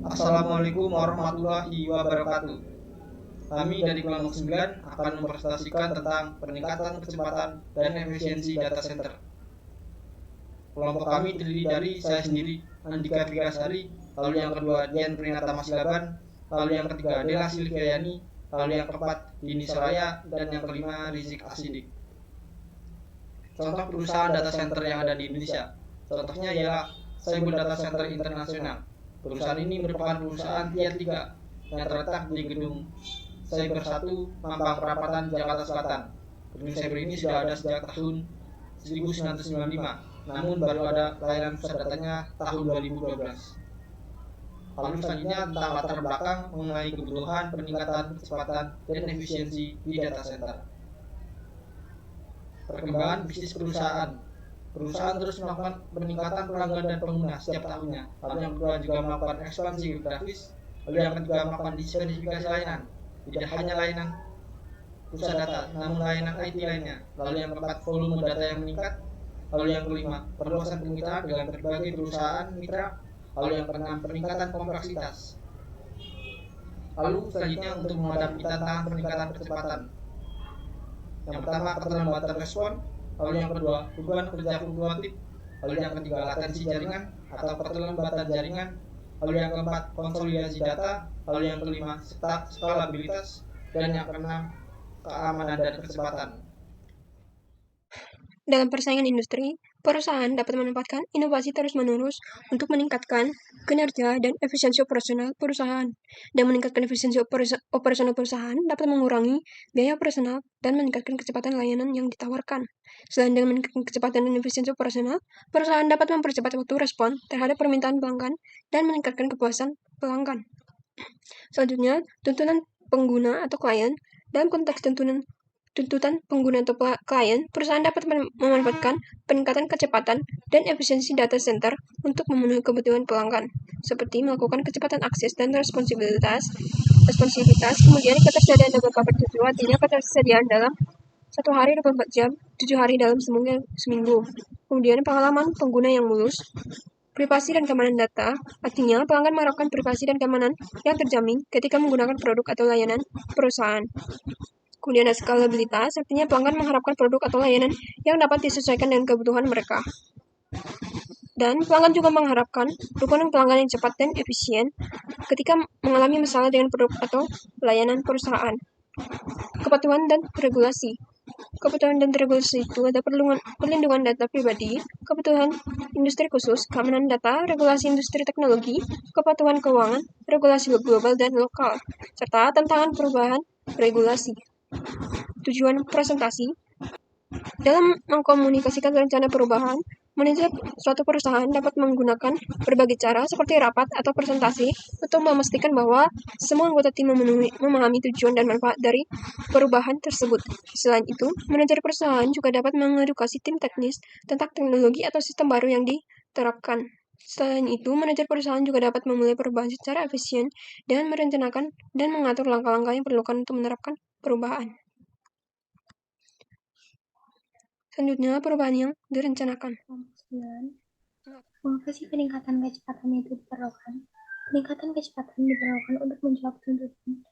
Assalamualaikum warahmatullahi wabarakatuh. Kami dari kelompok 9 akan mempresentasikan tentang peningkatan kecepatan dan efisiensi data center. Kelompok kami terdiri dari saya sendiri, Andika Fikasari, lalu yang kedua Dian Prinata Masilaban, lalu yang ketiga Dela Silviayani, lalu yang keempat Dini Soraya, dan yang kelima Rizik Asidik. Contoh perusahaan data center yang ada di Indonesia. Contohnya ialah Cybul Data Center Internasional. Perusahaan ini merupakan perusahaan tier 3 yang terletak di gedung Cyber 1, Mampang Perapatan, Jakarta Selatan. Gedung Cyber ini sudah ada sejak tahun 1995, namun baru ada layanan pusat datanya tahun 2012. Lalu selanjutnya tentang latar belakang mengenai kebutuhan peningkatan kecepatan dan efisiensi di data center. Perkembangan bisnis perusahaan. Perusahaan terus melakukan peningkatan pelanggan dan pengguna setiap tahunnya. Lalu yang kedua juga melakukan ekspansi geografis. Lalu yang ketiga melakukan diversifikasi layanan. Tidak hanya layanan pusat data, namun layanan IT lainnya. Lalu yang keempat volume data yang meningkat. Lalu yang kelima perluasan kemitraan dengan berbagai perusahaan mitra. Lalu yang keenam peningkatan kompleksitas. Lalu selanjutnya untuk menghadapi tantangan peningkatan kecepatan. Yang pertama keterlambatan respon, lalu yang kedua beban kerja fluktuatif, lalu yang ketiga latensi jaringan atau keterlambatan jaringan, lalu yang keempat konsolidasi data, lalu yang kelima skalabilitas, dan yang keenam keamanan dan kecepatan. Dalam persaingan industri, perusahaan dapat menempatkan inovasi terus-menerus untuk meningkatkan kinerja dan efisiensi operasional perusahaan. Dan meningkatkan efisiensi operasional perusahaan dapat mengurangi biaya operasional dan meningkatkan kecepatan layanan yang ditawarkan. Selain dengan meningkatkan kecepatan dan efisiensi operasional, perusahaan dapat mempercepat waktu respon terhadap permintaan pelanggan dan meningkatkan kepuasan pelanggan. Selanjutnya, tuntutan pengguna atau klien. Dalam konteks tuntutan pengguna atau klien, perusahaan dapat memanfaatkan peningkatan kecepatan dan efisiensi data center untuk memenuhi kebutuhan pelanggan, seperti melakukan kecepatan akses dan responsivitas, kemudian ketersediaan dalam kabar tujuh, artinya ketersediaan dalam 1 hari 24 jam, 7 hari dalam seminggu. Kemudian pengalaman pengguna yang mulus, privasi dan keamanan data, artinya pelanggan mengharapkan privasi dan keamanan yang terjamin ketika menggunakan produk atau layanan perusahaan. Kemudian ada skalabilitas, artinya pelanggan mengharapkan produk atau layanan yang dapat disesuaikan dengan kebutuhan mereka. Dan pelanggan juga mengharapkan dukungan pelanggan yang cepat dan efisien ketika mengalami masalah dengan produk atau layanan perusahaan. Kepatuhan dan regulasi. Kepatuhan dan regulasi itu ada perlindungan data pribadi, kebutuhan industri khusus, keamanan data, regulasi industri teknologi, kepatuhan keuangan, regulasi global dan lokal, serta tantangan perubahan regulasi. Tujuan presentasi. Dalam mengkomunikasikan rencana perubahan, manajer suatu perusahaan dapat menggunakan berbagai cara seperti rapat atau presentasi untuk memastikan bahwa semua anggota tim memahami tujuan dan manfaat dari perubahan tersebut. Selain itu, manajer perusahaan juga dapat mengedukasi tim teknis tentang teknologi atau sistem baru yang diterapkan. Selain itu, manajer perusahaan juga dapat memulai perubahan secara efisien dan merencanakan dan mengatur langkah-langkah yang diperlukan untuk menerapkan perubahan. Selanjutnya, perubahan yang direncanakan. Mengapa sih peningkatan kecepatan itu diperlukan? Peningkatan kecepatan diperlukan untuk menjawab tuntutan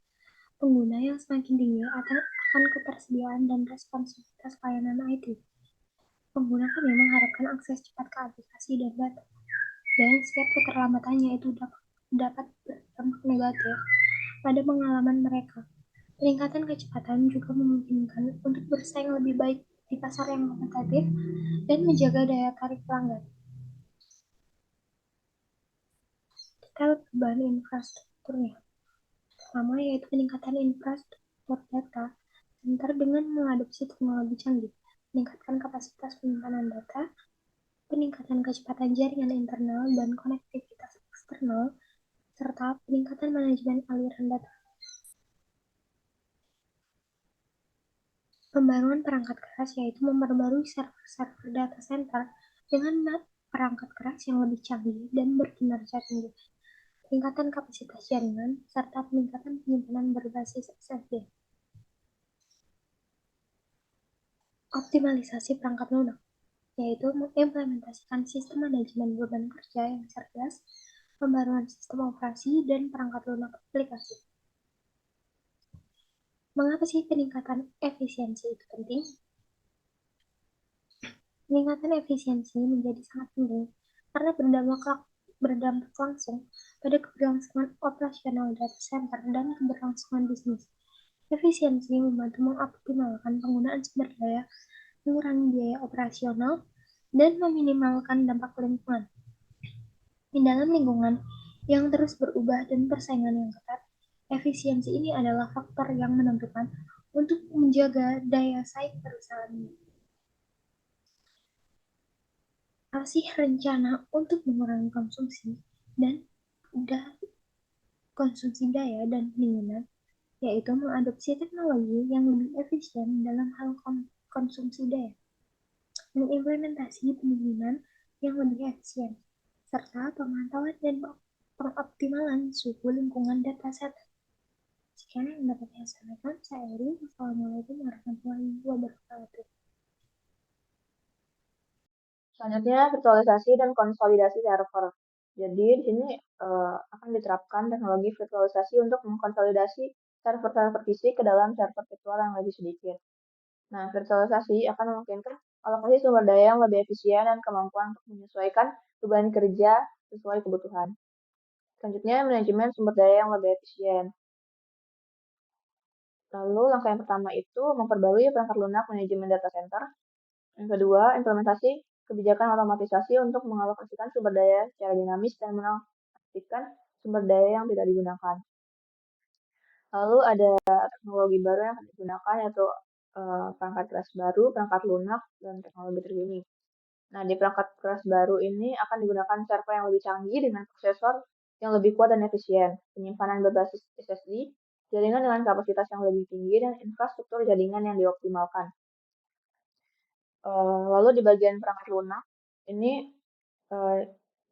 pengguna yang semakin tinggi akan ketersediaan dan responsivitas layanan IT. Pengguna kami mengharapkan akses cepat ke aplikasi dan data, dan setiap keterlambatannya itu dapat berdampak negatif pada pengalaman mereka. Peningkatan kecepatan juga memungkinkan untuk bersaing lebih baik di pasar yang kompetitif dan menjaga daya tarik pelanggan. Kita perubahan infrastrukturnya. Pertama yaitu peningkatan infrastruktur data center dengan mengadopsi teknologi canggih, meningkatkan kapasitas penyimpanan data, peningkatan kecepatan jaringan internal dan konektivitas eksternal, serta peningkatan manajemen aliran data. Pembaruan perangkat keras yaitu memperbarui server-server data center dengan perangkat keras yang lebih canggih dan berkinerja tinggi, peningkatan kapasitas jaringan, serta peningkatan penyimpanan berbasis SSD. Optimalisasi perangkat lunak, yaitu mengimplementasikan sistem manajemen beban kerja yang cerdas pembaruan sistem operasi, dan perangkat lunak aplikasi. Mengapa sih peningkatan efisiensi itu penting? Peningkatan efisiensi menjadi sangat penting karena berdampak langsung pada keberlangsungan operasional data center dan keberlangsungan bisnis. Efisiensi membantu mengoptimalkan penggunaan sumber daya, mengurangi biaya operasional, dan meminimalkan dampak lingkungan. Di dalam lingkungan yang terus berubah dan persaingan yang ketat, efisiensi ini adalah faktor yang menentukan untuk menjaga daya saing perusahaan. Apa sih rencana untuk mengurangi konsumsi daya dan lingkungan, yaitu mengadopsi teknologi yang lebih efisien dalam hal konsumsi daya, mengimplementasi pendinginan yang lebih efisien, serta pemantauan dan pengoptimalan suhu lingkungan data center. Sekian yang dapat saya sampaikan. Saya Eri. Wassalamualaikum warahmatullahi wabarakatuh. Selanjutnya, virtualisasi dan konsolidasi server. Jadi, di sini akan diterapkan teknologi virtualisasi untuk mengkonsolidasi server-server fisik ke dalam server virtual yang lebih sedikit. Nah, virtualisasi akan memungkinkan alokasi sumber daya yang lebih efisien dan kemampuan untuk menyesuaikan beban kerja sesuai kebutuhan. Selanjutnya, manajemen sumber daya yang lebih efisien. Lalu, langkah yang pertama itu memperbarui perangkat lunak manajemen data center. Yang kedua, implementasi kebijakan otomatisasi untuk mengalokasikan sumber daya secara dinamis dan menonaktifkan sumber daya yang tidak digunakan. Lalu ada teknologi baru yang akan digunakan, yaitu perangkat keras baru, perangkat lunak, dan teknologi terkini. Nah, di perangkat keras baru ini akan digunakan server yang lebih canggih dengan prosesor yang lebih kuat dan efisien, penyimpanan berbasis SSD, jaringan dengan kapasitas yang lebih tinggi, dan infrastruktur jaringan yang dioptimalkan. Lalu di bagian perangkat lunak, ini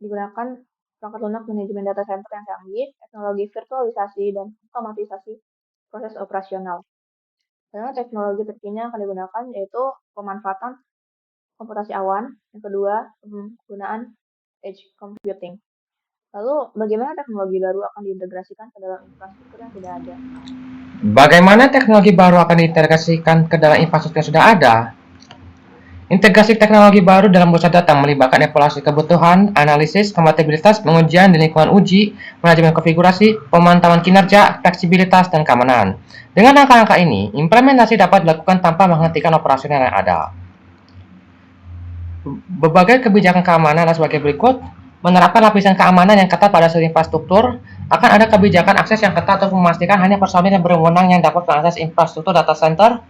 digunakan perangkat lunak manajemen data center yang canggih, teknologi virtualisasi, dan otomatisasi proses operasional. Karena teknologi terkini yang akan digunakan yaitu pemanfaatan komputasi awan, yang kedua penggunaan edge computing. Lalu bagaimana teknologi baru akan diintegrasikan ke dalam infrastruktur yang sudah ada? Bagaimana teknologi baru akan diintegrasikan ke dalam infrastruktur yang sudah ada? Integrasi teknologi baru dalam pusat data melibatkan evaluasi kebutuhan, analisis, kompatibilitas, pengujian di lingkungan uji, manajemen konfigurasi, pemantauan kinerja, fleksibilitas, dan keamanan. Dengan langkah-langkah ini, implementasi dapat dilakukan tanpa menghentikan operasional yang ada. Berbagai kebijakan keamanan adalah sebagai berikut. Menerapkan lapisan keamanan yang ketat pada seluruh infrastruktur. Akan ada kebijakan akses yang ketat untuk memastikan hanya personil yang berwenang yang dapat mengakses infrastruktur data center.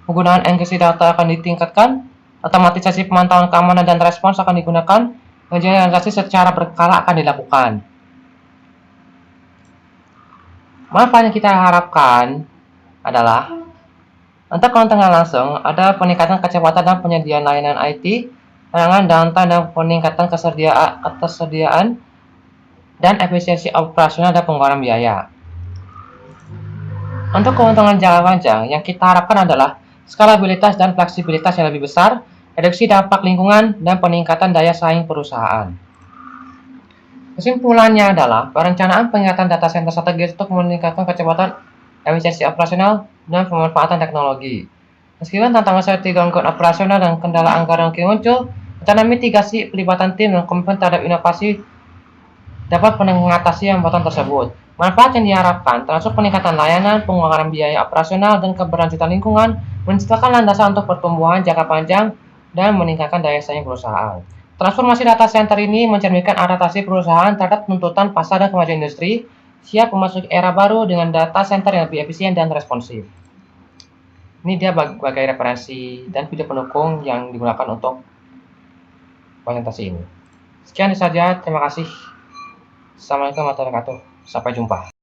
Penggunaan enkripsi data akan ditingkatkan. Otomatisasi pemantauan keamanan dan respons akan digunakan. Generalisasi secara berkala akan dilakukan. Manfaat yang kita harapkan adalah untuk keuntungan langsung ada peningkatan kecepatan dan penyediaan layanan IT, penanganan downtime dan peningkatan ketersediaan dan efisiensi operasional dan pengeluaran biaya. Untuk keuntungan jangka panjang yang kita harapkan adalah skalabilitas dan fleksibilitas yang lebih besar, reduksi dampak lingkungan, dan peningkatan daya saing perusahaan. Kesimpulannya adalah perencanaan peningkatan data center strategis untuk meningkatkan kecepatan, efisiensi operasional, dan pemanfaatan teknologi. Meskipun tantangan seperti gangguan operasional dan kendala anggaran mungkin muncul, rencana mitigasi pelibatan tim dan komitmen terhadap inovasi dapat mengatasi hambatan tersebut. Manfaat yang diharapkan termasuk peningkatan layanan, pengurangan biaya operasional, dan keberlanjutan lingkungan, menciptakan landasan untuk pertumbuhan jangka panjang dan meningkatkan daya saing perusahaan. Transformasi data center ini mencerminkan adaptasi perusahaan terhadap tuntutan pasar dan kemajuan industri, siap memasuki era baru dengan data center yang lebih efisien dan responsif. Ini dia sebagai referensi dan video pendukung yang digunakan untuk presentasi ini. Sekian saja, terima kasih. Assalamualaikum warahmatullahi wabarakatuh. Sampai jumpa.